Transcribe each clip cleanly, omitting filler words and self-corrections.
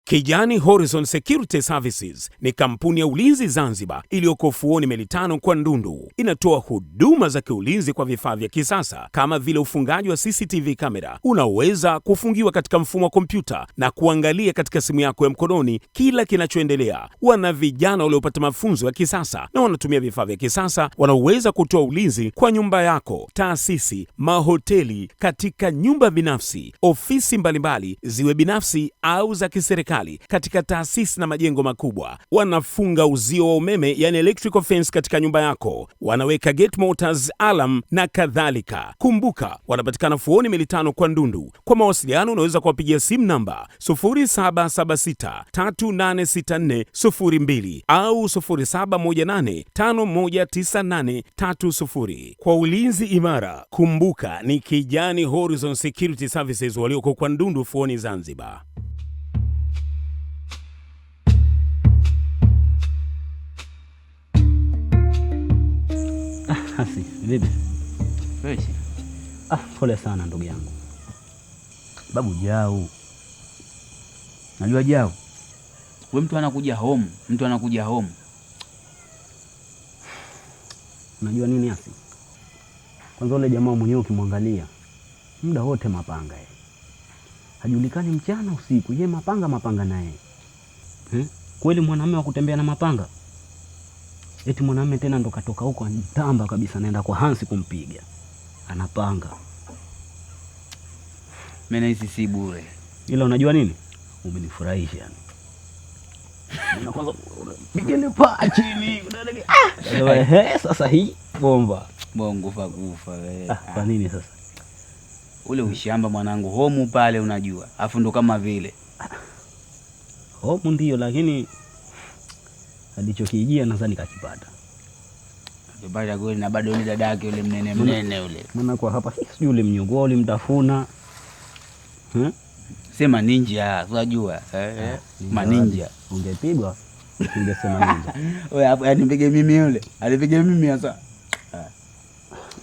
Kijani Horizon Security Services ni kampuni ya ulinzi Zanzibar iliyoko Fuoni Meli Tano kwa Ndundu. Inatoa huduma za kiulinzi kwa vifaa vya kisasa kama vile ufungaji wa CCTV kamera. Unaweza kufungiwa katika mfumo wa kompyuta na kuangalia katika simu yako ya mkononi kila kinachoendelea. Wana vijana waliopata mafunzo ya kisasa na wanatumia vifaa vya kisasa, wanaweza kutoa ulinzi kwa nyumba yako, taasisi, mahoteli, katika nyumba binafsi, ofisi mbalimbali ziwe binafsi au za kiserikali, katika taasisi na majengo makubwa. Wanafunga uzio wa umeme, yani electrical fence, katika nyumba yako. Wanaweka gate motors, alarm na kadhalika. Kumbuka, wanapatikana Fuoni Meli Tano kwa Ndundu. Kwa mawasiliano unaweza kuwapigia simu namba 0776386402 au 0718519830. Kwa ulinzi imara, kumbuka ni Kijani Horizon Security Services walioko kwa Ndundu, Fuoni, Zanzibar. Hasi, vipi? Fresh. Pole sana ndugu yangu. Babu Jau. Najua Jau. Wewe mtu anakuja home. Unajua nini Hasi? Kwanza ule jamaa mwenyewe ukimwangalia muda wote mapanga yeye. Hajulikani mchana usiku, yeye mapanga naye. Kweli mwanamume wa kutembea na mapanga? Eti mwanamume tena ndo katoka huko anitamba kabisa, naenda kwa Hansi kumpiga. Anapanga. Mimi nahisi si bure. Ila unajua nini? Umenifurahisha yani. Na kwanza pigeni pa chini. Sasa hii bomba. Bongo kufa wewe. Kwa nini sasa? Ule ushamba mwanangu, homu pale unajua. Afu ndo kama vile. Homu ndio, lakini alichokijia nadhani kakipata. Kakipata kweli, na bado yule dadake yule mnene ule. Maana kwa hapa sijui ule mnyongo ulimtafuna. Sema ninja, unajua. Maninja. Ungepigwa ungesema ninja. Wewe hapo anipige mimi yule. Alipige mimi sasa.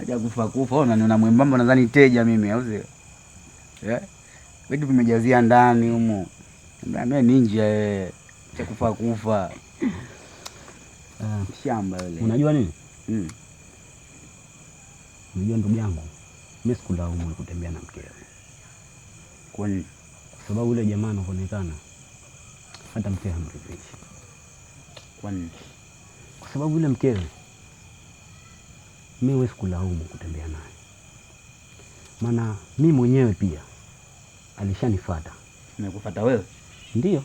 Acha kufa. Unaniona mwembamba nadhani teja mimi au sio? Vitu vimejazia ndani humo. Mimi ninja cha kufa. Shamba yule. Unajua nini? Unajua ndugu yangu, mimi sikulaumu kutembea na mkeo. Kwa nini? Kwa sababu yule jamaa anaonekana hata mkeo hamridhishi. Kwa nini? Kwa sababu yule mkeo mimi sikulaumu kutembea naye. Maana mimi mwenyewe pia alishanifuata. Nimekufuata wewe? Ndio.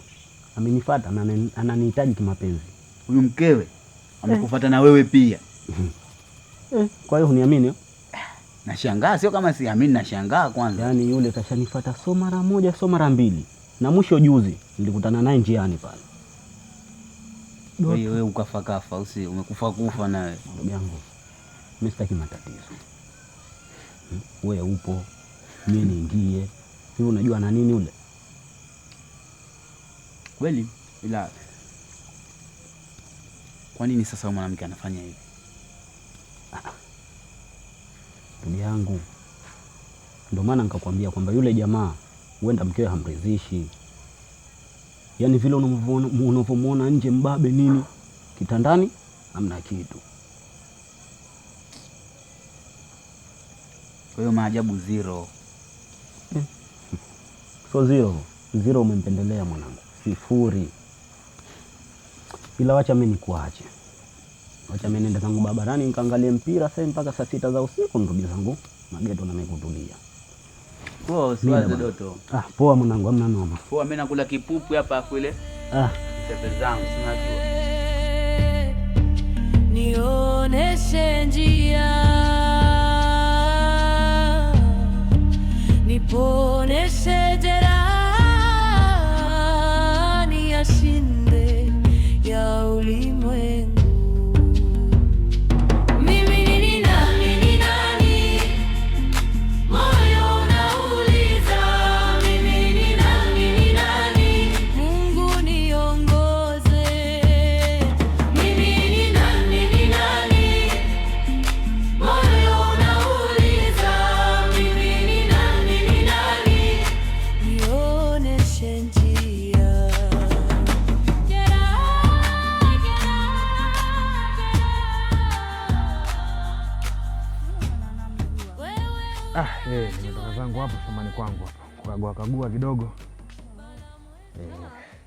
Amenifuata na ananihitaji kimapenzi. Huyu mkewe amekufuata na wewe pia. Kwa hiyo huniamini? Nashangaa, sio kama siamini, nashangaa kwanza. Yaani yule kashanifuata so mara moja, so mara mbili. Na mwisho juzi nilikutana naye njiani pale. Wewe ukafa usi umekufa nawe. Ndugu yangu, mimi sitaki matatizo. Wewe upo, mimi niingie. Hivi unajua na nini yule? Kweli? Ila kwa nini sasa mwanamke anafanya hivi? Ndugu yangu, ndio maana nikakwambia kwamba yule jamaa huenda mkewe hamridhishi. Yaani vile unavyomuona nje mbabe nini, kitandani hamna kitu. Kwa hiyo maajabu zero. So zero umempendelea mwanangu. 0. Ila wacha mimi nikuache. Wacha mimi nenda zangu barabarani nikaangalie mpira sasa mpaka saa 6 za usiku, nirudi zangu mageto na nimekutulia. Poa, usiwaze Doto. Poa mwanangu, hamna noma. Poa, mimi nakula kipupu hapa kule. Tepe zangu sinajua. Nioneshe njia, niponeshe jeraha, niyashinde ya ulimwengu. Nioneshe njia. Nimetoka zangu hapo shambani kwangu hapo. Kagua kidogo.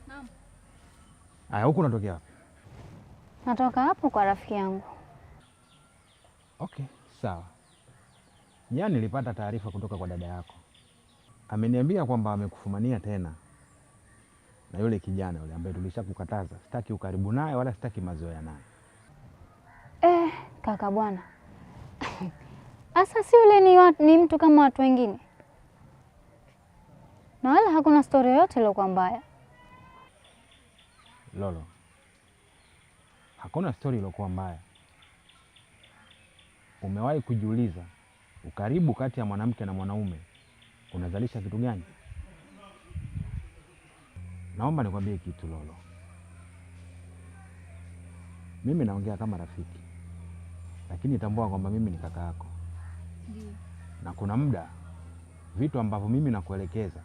Naam. Aya, huko unatokea wapi? Natoka hapo kwa rafiki yangu. Okay, sawa. Jana nilipata taarifa kutoka kwa dada yako. Ameniambia kwamba amekufumania tena na yule kijana yule ambaye tulishakukataza. Sitaki ukaribu naye wala sitaki mazoea naye. Kaka bwana. Asa si yule ni mtu kama watu wengine. Na wala hakuna story yoyote iliyokuwa mbaya. Lolo, hakuna story iliyokuwa mbaya. Umewahi kujiuliza ukaribu kati ya mwanamke na mwanaume unazalisha kitu gani? Naomba nikwambie kitu Lolo. Mimi naongea kama rafiki, lakini tambua kwamba mimi ni kaka yako. Na kuna muda vitu ambavyo mimi nakuelekeza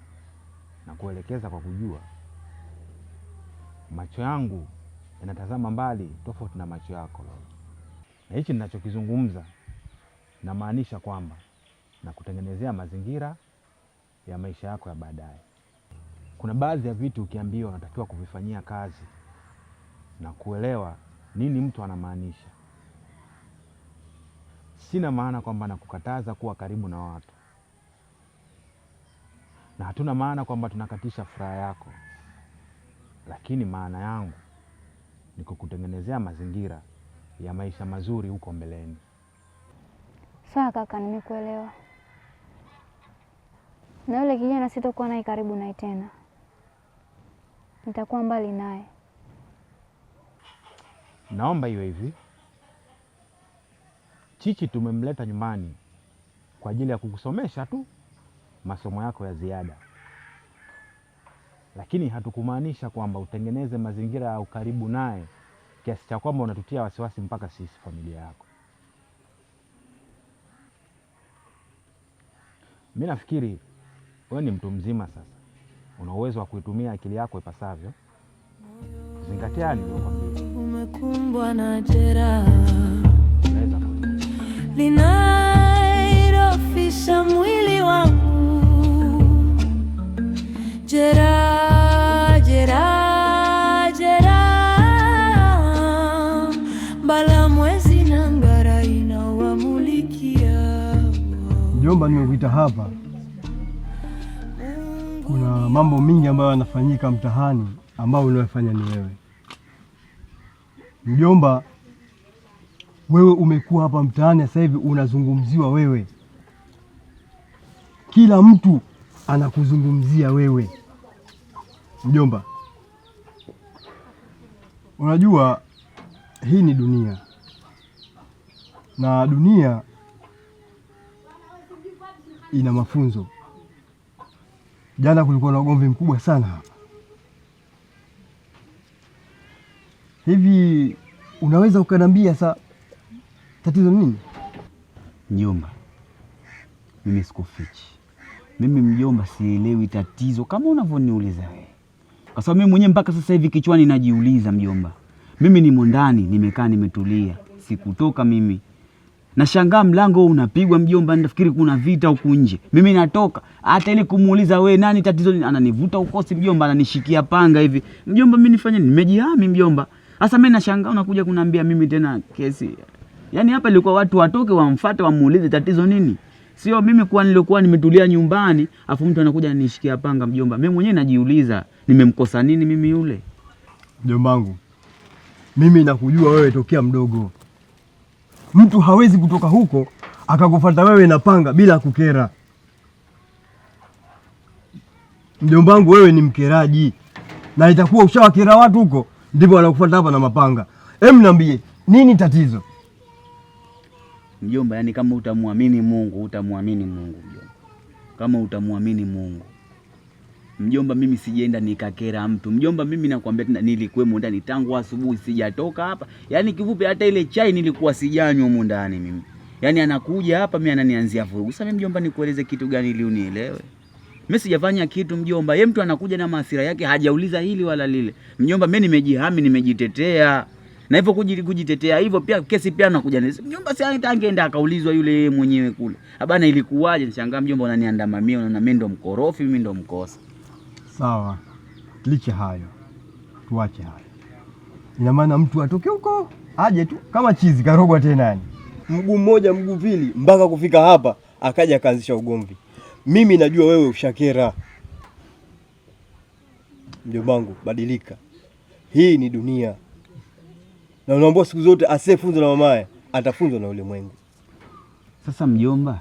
kwa kujua. Macho yangu yanatazama mbali tofauti na macho yako Lolo. Na hichi ninachokizungumza namaanisha kwamba nakutengenezea mazingira ya maisha yako ya baadaye. Kuna baadhi ya vitu ukiambiwa unatakiwa kuvifanyia kazi na kuelewa nini mtu anamaanisha. Sina maana kwamba nakukataza kuwa karibu na watu, na hatuna maana kwamba tunakatisha furaha yako, lakini maana yangu ni kukutengenezea mazingira ya maisha mazuri huko mbeleni. Sawa kaka, nimekuelewa. Na yule kijana sitakuwa naye karibu naye tena. Nitakuwa mbali naye. Naomba iwe hivi. Chichi tumemleta nyumbani kwa ajili ya kukusomesha tu masomo yako ya ziada. Lakini hatukumaanisha kwamba utengeneze mazingira ya ukaribu naye kiasi cha kwamba unatutia wasiwasi mpaka sisi familia yako. Mimi nafikiri wewe ni mtu mzima sasa. Una uwezo wa kuitumia akili yako ipasavyo. Zingatia niliyokuambia. Umekumbwa na jeraha linairofisha mwili wangu. Jeraha, jeraha, jeraha, mbala mwezi na ngara inawamulikia. Mjomba, nimekuita hapa. Kuna mambo mingi ambayo yanafanyika mtaani ambao unayofanya ni wewe. Mjomba, wewe umekuwa hapa mtaani sasa hivi unazungumziwa wewe. Kila mtu anakuzungumzia wewe. Mjomba, unajua hii ni dunia. Na dunia ina mafunzo. Jana kulikuwa na ugomvi mkubwa sana hapa. Hivi unaweza ukaniambia sasa tatizo nini? Mjomba, mimi sikufichi. Mimi mjomba sielewi tatizo kama unavyoniuliza wewe. Kwa sababu mimi mwenyewe mpaka sasa hivi kichwani najiuliza mjomba. Mimi nimo ndani, nimekaa nimetulia. Sikutoka mimi. Nashangaa mlango unapigwa mjomba, nafikiri kuna vita huku nje. Mimi natoka, hata ile kumuuliza wewe nani tatizo nini, ananivuta ukosi mjomba, ananishikia panga hivi. Mjomba, mimi nifanye nini? Nimejihami mjomba. Sasa mimi nashangaa unakuja kuniambia mimi tena kesi. Yaani hapa ilikuwa watu watoke wamfuate wamuulize tatizo nini. Sio mimi kwa nilikuwa nimetulia nyumbani, afu mtu anakuja ananishikia panga mjomba. Mimi mwenyewe najiuliza, nimemkosa nini mimi yule? Mjomba wangu, mimi nakujua wewe tokea mdogo. Mtu hawezi kutoka huko akakufuata wewe na panga bila kukera. Mjomba wangu, wewe ni mkeraji. Na itakuwa ushawakera watu huko ndipo wanakufuata hapa na mapanga. Hem, niambie, nini tatizo? Mjomba, yani kama utamwamini Mungu, utamwamini Mungu mjomba. Kama utamwamini Mungu. Mjomba, mimi sijaenda nikakera mtu. Mjomba, mimi nakwambia tena nilikuwemo ndani tangu asubuhi sijatoka hapa. Yaani kifupi hata ile chai nilikuwa sijanywa huko ndani mimi. Yaani anakuja hapa mimi ananianzia vurugu. Sasa mimi mjomba nikueleze kitu gani ili unielewe? Mimi sijafanya kitu mjomba. Yeye mtu anakuja na hasira yake hajauliza hili wala lile. Mjomba, mimi nimejihami, nimejitetea. Na hivyo kujitetea hivyo pia kesi pia nakuja. Mjomba si angeenda akaulizwa yule mwenyewe kule. Abana ilikuwaje? Nishangaa mjomba unaniandama mimi, unaona mimi ndo mkorofi, mimi ndo mkosa. Sawa. Licha hayo. Tuache hayo. Ina maana mtu atoke huko aje tu kama chizi karogwa tena yani. Mguu mmoja mguu pili mpaka kufika hapa akaja akaanzisha ugomvi. Mimi najua wewe ushakera. Mjombangu, badilika. Hii ni dunia. Na unaomba siku zote asiyefunzwa na mamaye atafunzwa na ulimwengu. Sasa mjomba,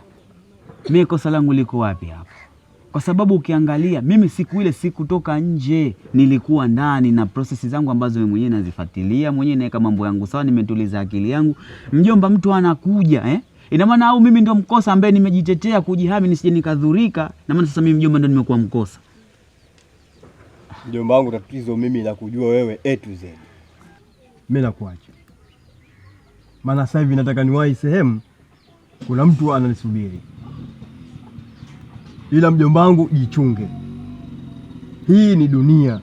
mimi kosa langu liko wapi hapa? Kwa sababu ukiangalia mimi siku ile sikutoka nje, nilikuwa ndani na prosesi zangu ambazo mimi mwenyewe nazifuatilia, mwenyewe naweka mambo yangu sawa, nimetuliza akili yangu. Mjomba, mtu anakuja ina maana au mimi ndo mkosa ambaye nimejitetea kujihami nisije nikadhurika, na maana sasa mimi mjomba ndo nimekuwa mkosa. Mjomba wangu, tatizo mimi nakujua wewe A to Z. Mimi nakuacha. Maana sasa hivi nataka niwahi sehemu kuna mtu ananisubiri. Ila mjomba wangu, jichunge. Hii ni dunia.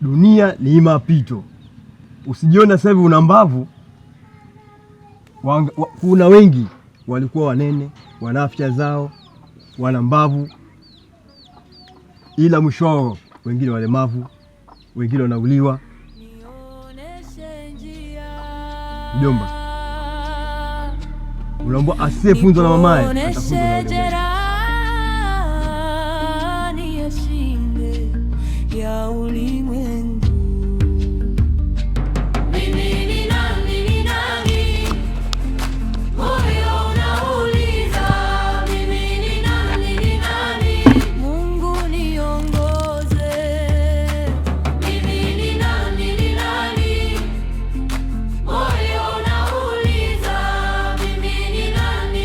Dunia ni mapito. Usijiona sasa hivi una mbavu. Kuna wengi walikuwa wanene, wana afya zao, wana mbavu. Ila mwisho wao wengine walemavu, wengine wanauliwa. Mjomba, unaomba asiyefunzwa na mamaye atafunzwa na ulimwengu. Ya ulimwengu. Mimi ni nani? Moyo unauliza. Mimi ni nani? Mungu niongoze. Mimi ni nani? Moyo unauliza. Mimi ni nani?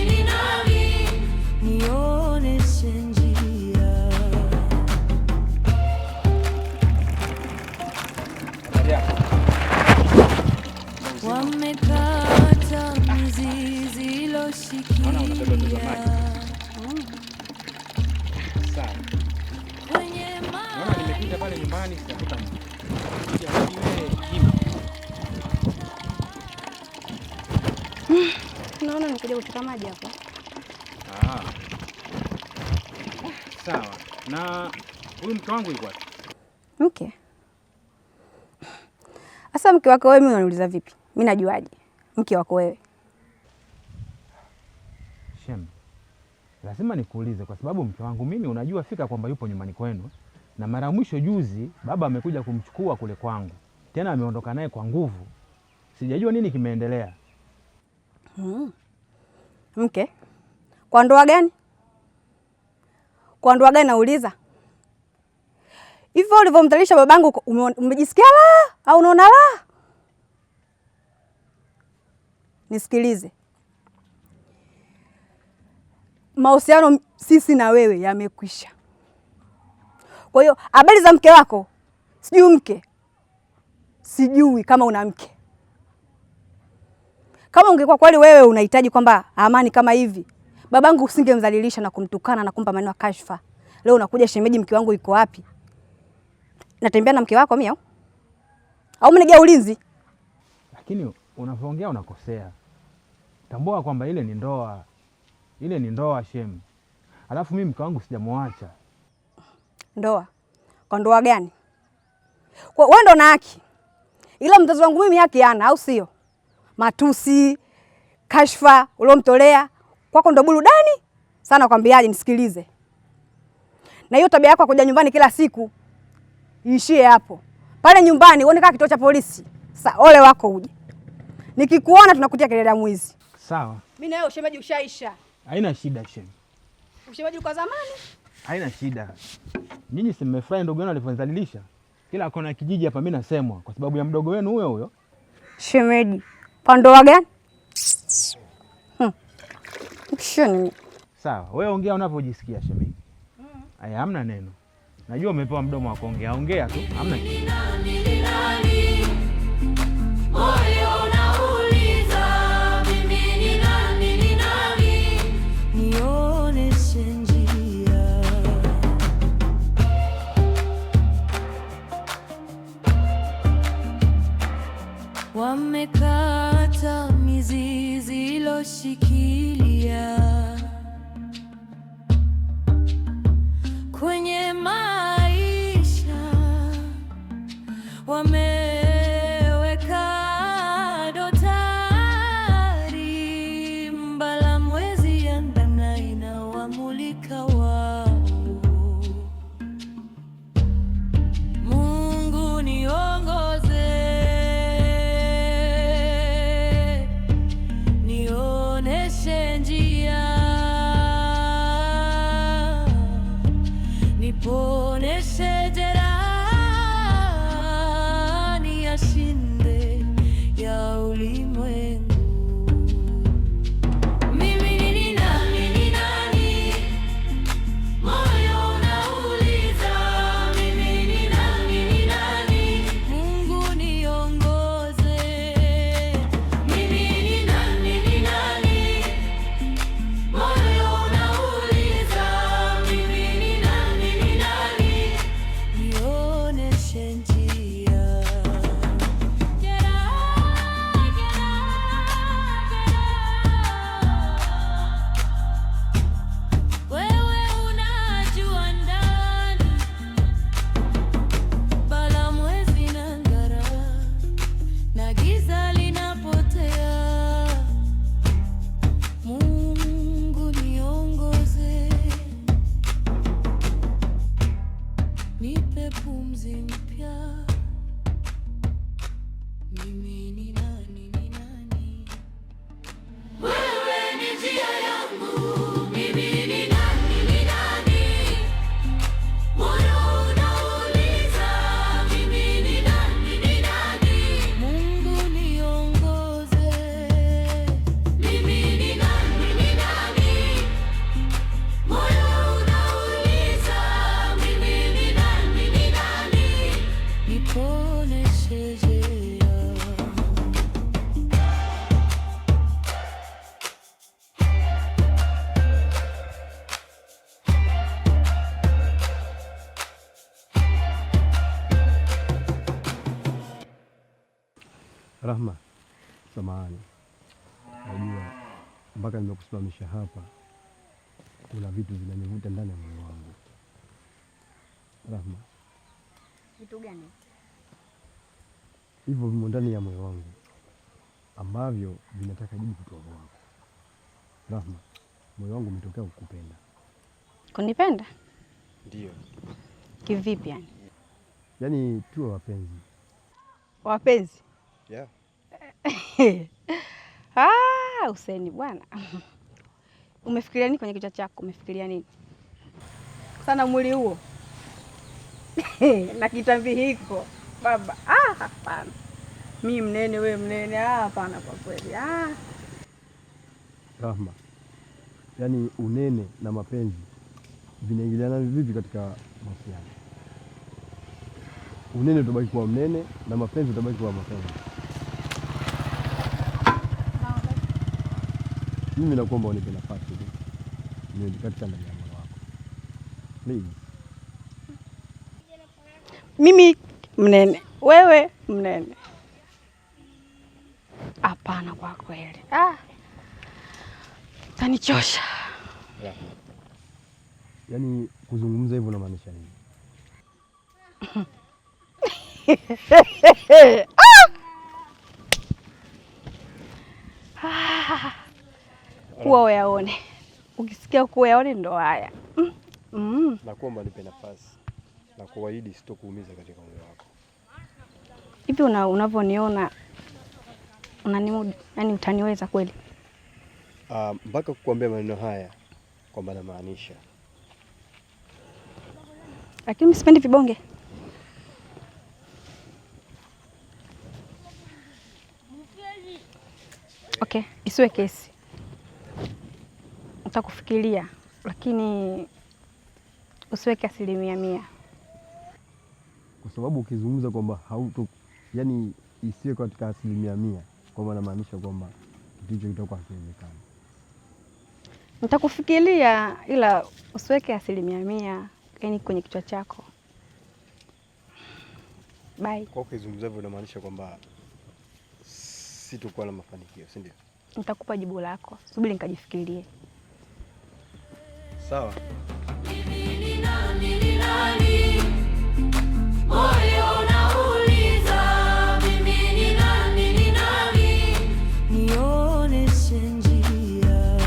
Nioneshe njia. Wamekata mizizi iloshikilia kwenye maji. Nimepita pale nyumbani sitakuta mtu. Naona nikuja kuchota maji hapa. Sawa. Na huyu mke wangu yuko wapi? Mke? Asa mke wako wewe mimi unaniuliza vipi? Mimi najuaje? Mke wako wewe. Shem, lazima nikuulize kwa sababu mke wangu mimi unajua fika kwamba yupo nyumbani kwenu, na mara mwisho juzi baba amekuja kumchukua kule kwangu. Tena ameondoka naye kwa nguvu. Sijajua nini kimeendelea. Mke? Kwa ndoa gani? Kwa ndoa gani nauliza? Hivyo ulivyomtalisha babangu umejisikia la au unaona la? Nisikilize. Mahusiano sisi na wewe yamekwisha. Kwa hiyo habari za mke wako sijui kama una mke. Kama ungekuwa kweli wewe unahitaji kwamba amani kama hivi, babangu usingemdhalilisha na kumtukana na kumpa maneno ya kashfa. Leo unakuja shemeji, mke wangu yuko wapi? Natembea na mke wako mimi au mnigia ulinzi? Lakini unavyoongea unakosea. Tambua kwamba ile ni ndoa. Ile ni ndoa Shem. Alafu mimi mke wangu sijamwacha. Ndoa? Kwa ndoa gani? Kwa wewe ndo na haki. Ila mzazi wangu mimi haki hana, au sio? Matusi, kashfa uliomtolea kwako ndo burudani sana. Kwambiaje, nisikilize. Na hiyo tabia yako kuja nyumbani kila siku ishie hapo. Pale nyumbani uone kama kituo cha polisi. Sasa ole wako uje. Nikikuona tunakutia kelele ya mwizi. Sawa. Mimi na wewe ushemeji ushaisha. Haina shida Shem. Ushemeji kwa zamani? Haina shida. Nyinyi si mmefurahi ndugu yenu alivyonidhalilisha? Kila kona kijiji hapa mimi nasemwa kwa sababu ya mdogo wenu huyo. Shemeji, kwa ndoa gani? Mshoni. Sawa, wewe ongea unavyojisikia shemeji. Haya, hamna neno. Najua umepewa mdomo wa kuongea. Ongea tu, hamna kitu. Moyo unauliza, mimi ni nani? Nioneshe njia. wamekata mizizi iloshikilia kwenye maisha, wameweka dotari, mbala mwezi ya ndana inawamulika wao. Mungu niongoze, nioneshe njia, niponeshe jeraha, niyashinde ya ulimwengu. Mimi ni nani, ni nani? Moyo unauliza, mimi ni nani, ni nani? Mungu niongoze. Mimi ni nani, ni nani? Moyo unauliza, mimi ni nani, ni nani? Nioneshe njia. Wewe unajua ndani, bala mwezi na ngara, na giza linapotea. Mungu niongoze, nipe pumzi mpya. Mimi ni nani, ni nani? Wewe ni njia yangu. Mimi ni nani, ni nani? Moyo unauliza, mimi ni nani, ni nani? Mungu niongoze. Mimi ni nani, ni nani? Moyo unauliza, mimi ni nani, ni nani? Niponeshe njia. Rahma, samahani, najua mpaka nimekusimamisha hapa, kuna vitu vinanivuta ndani ya moyo wangu. Rahma, Vitu gani? hivyo vimo ndani ya moyo wangu ambavyo vinataka jibu kutoka kwako. Rahma, moyo wangu umetokea kukupenda. Kunipenda? Ndio. Kivipi yani? Yaani tuwe wapenzi. Wapenzi? Yeah. Huseni bwana. Umefikiria nini kwenye kichwa chako? Umefikiria nini? Sana mwili huo. Na kitambi hiko. Baba, hapana. Mimi mnene, wewe mnene. Hapana kwa kweli. Rahma, yaani unene na mapenzi vinaingiliana vipi katika mahusiano? Unene utabaki kuwa mnene na mapenzi utabaki kuwa mapenzi. Mimi nakuomba unipe nafasi tu niwe katika ndani ya moyo wako. Please. Mimi mnene, wewe mnene. Hapana kwa kweli. Tanichosha. Yeah. Yaani kuzungumza hivyo unamaanisha nini? Kuwa uyaone. Ukisikia kuwa uyaone ndo haya. Nakuomba nipe nafasi na kuahidi sitokuumiza katika moyo wako. Hivi unavyoniona unanimudu, yaani utaniweza kweli? Mpaka kukuambia maneno haya kwamba namaanisha. Lakini mimi sipendi vibonge. Okay, isiwe kesi. Utakufikiria, lakini usiweke 100%. Kwa sababu ukizungumza kwamba hauto, yani isiwe katika 100%, kwamba namaanisha kwamba kitu hicho kitakuwa hakiwezekani. Nitakufikiria ila usiweke 100%, yani kwenye kichwa chako. Bye. Kwa ukizungumza hivyo unamaanisha kwamba sitakuwa na mafanikio, si ndio? Nitakupa jibu lako, subiri nikajifikirie. Sawa. Moyo unauliza mimi ni nani, nioneshe njia.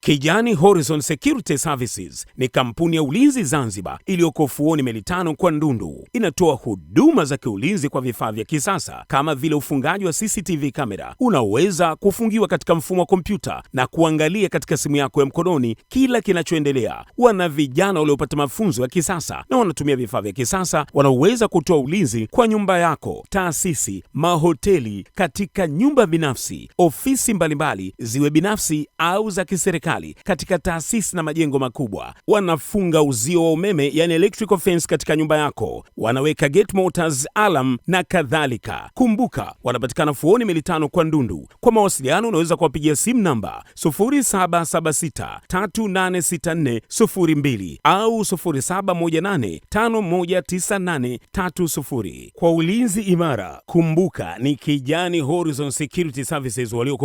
Kijani Horizon Security Services ni kampuni ya ulinzi Zanzibar iliyoko ufuoni meli 5 kwa Ndundu. Inatoa huduma za kiulinzi kwa vifaa vya kisasa kama vile ufungaji wa CCTV kamera. Unaweza kufungiwa katika mfumo wa kompyuta na kuangalia katika simu yako ya mkononi kila kinachoendelea. Wana vijana waliopata mafunzo ya kisasa na wanatumia vifaa vya kisasa wanaoweza kutoa ulinzi kwa nyumba yako, taasisi, mahoteli, katika nyumba binafsi, ofisi mbalimbali ziwe binafsi au za kiserikali, katika taasisi na majengo makubwa. Wanafunga uzio wa umeme, yani electrical fence, katika nyumba yako. Wanaweka gate mortars, alarm na kadhalika. Kumbuka, wanapatikana fuoni meli 5 kwa Ndundu. Kwa mawasiliano unaweza kuwapigia simu namba 0776386402 au 0718519830. Kwa ulinzi imara, kumbuka ni Kijani Horizon Security Services walioko